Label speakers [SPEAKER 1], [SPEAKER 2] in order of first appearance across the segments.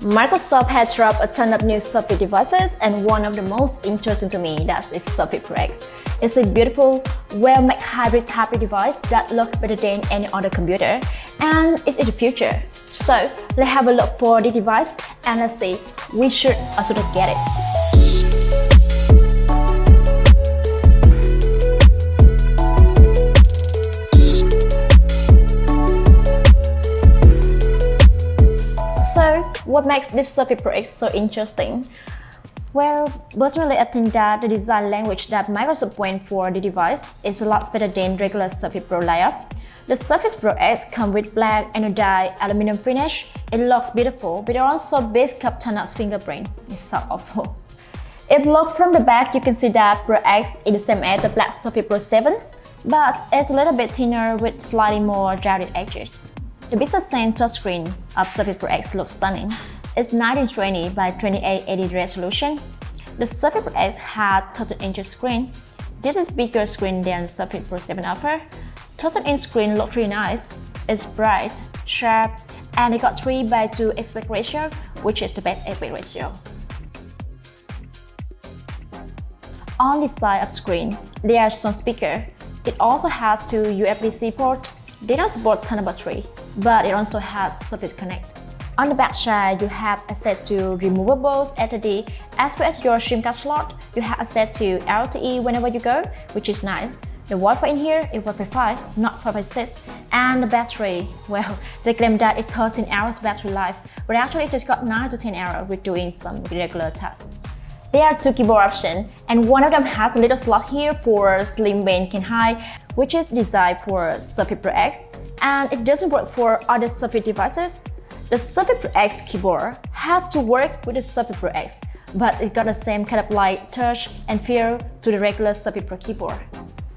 [SPEAKER 1] Microsoft has dropped a ton of new Surface devices, and one of the most interesting to me is Surface Pro X. It's a beautiful, well-made hybrid tablet device that looks better than any other computer, and it's in the future. So let's have a look for the device and let's see we should or shouldn't get it. What makes this Surface Pro X so interesting? Well, personally I think that the design language that Microsoft went for the device is a lot better than regular Surface Pro layout. The Surface Pro X comes with black anodized aluminum finish. It looks beautiful, but it also base cup turn-up fingerprint. It's so awful. If you look from the back, you can see that Pro X is the same as the black Surface Pro 7, but it's a little bit thinner with slightly more rounded edges. The bezels touchscreen of Surface Pro X looks stunning. It's 1920 by 2880 resolution. The Surface Pro X has 13-inch screen. This is bigger screen than the Surface Pro 7 offer. 13-inch screen looks really nice. It's bright, sharp, and it got 3:2 aspect ratio, which is the best aspect ratio. On the side of the screen, there are some speakers. It also has two USB-C ports. They don't support Thunderbolt 3, but it also has Surface Connect. On the back side, you have access to removable SSD, as well as your SIM card slot. You have access to LTE whenever you go, which is nice. The Wi-Fi in here is Wi-Fi 5, not 5.6, and the battery, well, they claim that it's 13 hours battery life, but actually it just got 9 to 10 hours with doing some regular tasks. There are two keyboard options, and one of them has a little slot here for slim band can hide, which is designed for Surface Pro X, and it doesn't work for other Surface devices. The Surface Pro X keyboard had to work with the Surface Pro X, but it got the same kind of light touch and feel to the regular Surface Pro keyboard.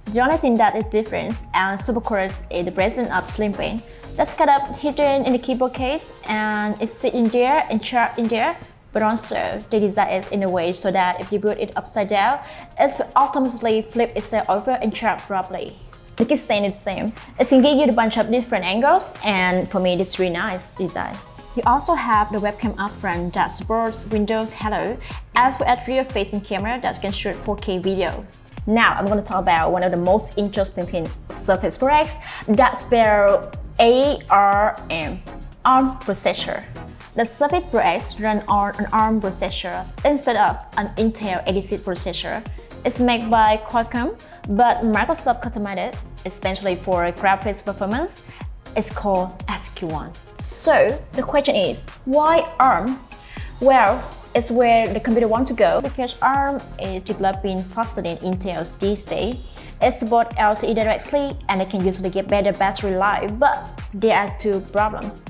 [SPEAKER 1] The only thing that is different and super cool is the presence of slim pen. That's kind of hidden in the keyboard case, and it sits in there and charged in there. But also, they design it in a way so that if you put it upside down, it will automatically flip itself over and charge properly. The kickstand is the same. It can give you a bunch of different angles, and for me, it's really nice design. You also have the webcam up front that supports Windows Hello, as well as rear-facing camera that can shoot 4K video. Now, I'm going to talk about one of the most interesting things Surface Pro X, that's spelled ARM, ARM processor. The Surface Pro X runs on an ARM processor instead of an Intel 86 processor. It's made by Qualcomm, but Microsoft customized it, especially for graphics performance. It's called SQ1. So the question is, why ARM? Well, it's where the computer wants to go because ARM is developing faster than Intel's these days. It supports LTE directly and it can usually get better battery life, but there are two problems.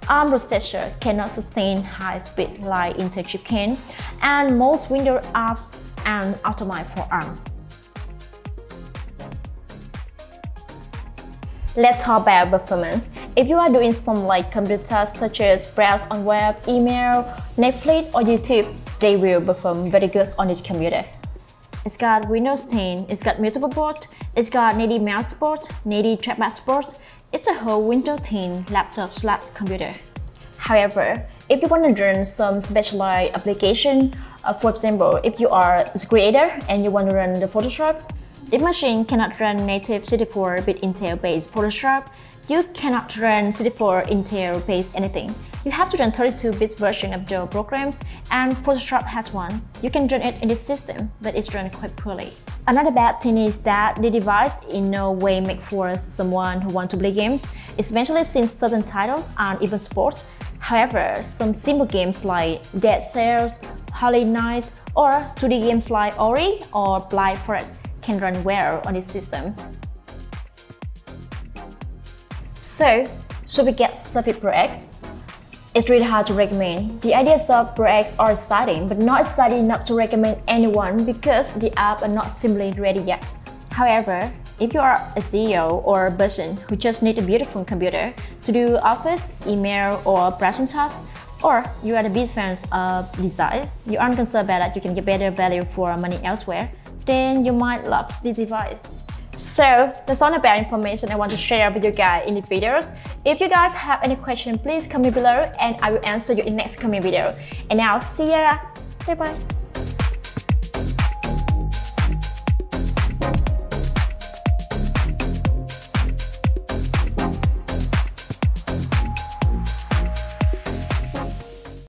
[SPEAKER 1] ARM processor cannot sustain high speed like Intel chip can, and most Windows apps are optimized for ARM. Let's talk about performance. If you are doing some computer tasks such as browse on web, email, Netflix or YouTube, they will perform very good on this computer. It's got Windows 10, it's got multiple ports, it's got native mouse support, native trackpad support. It's a whole Windows 10 laptop/computer. However, if you want to run some specialized application, for example, if you are a creator and you want to run the Photoshop, this machine cannot run native 64-bit Intel-based Photoshop. You cannot run 64 Intel-based anything. You have to run 32-bit version of those programs, and Photoshop has one. You can run it in this system, but it's run quite poorly. Another bad thing is that the device in no way made for someone who wants to play games, especially since certain titles aren't even support. However, some simple games like Dead Cells, Hotline, or 2D games like Ori or Blind Forest can run well on this system. So, should we get Surface Pro X? It's really hard to recommend. The ideas of Pro X are exciting, but not exciting enough to recommend anyone because the apps are not simply ready yet. However, if you are a CEO or a person who just need a beautiful computer to do office, email, or browsing tasks, or you are a big fan of design, you aren't concerned about that you can get better value for money elsewhere, then you might love this device. So that's all the bad information I want to share with you guys in the videos. If you guys have any question, please comment below and I will answer you in next coming video. And now, see ya! Bye bye!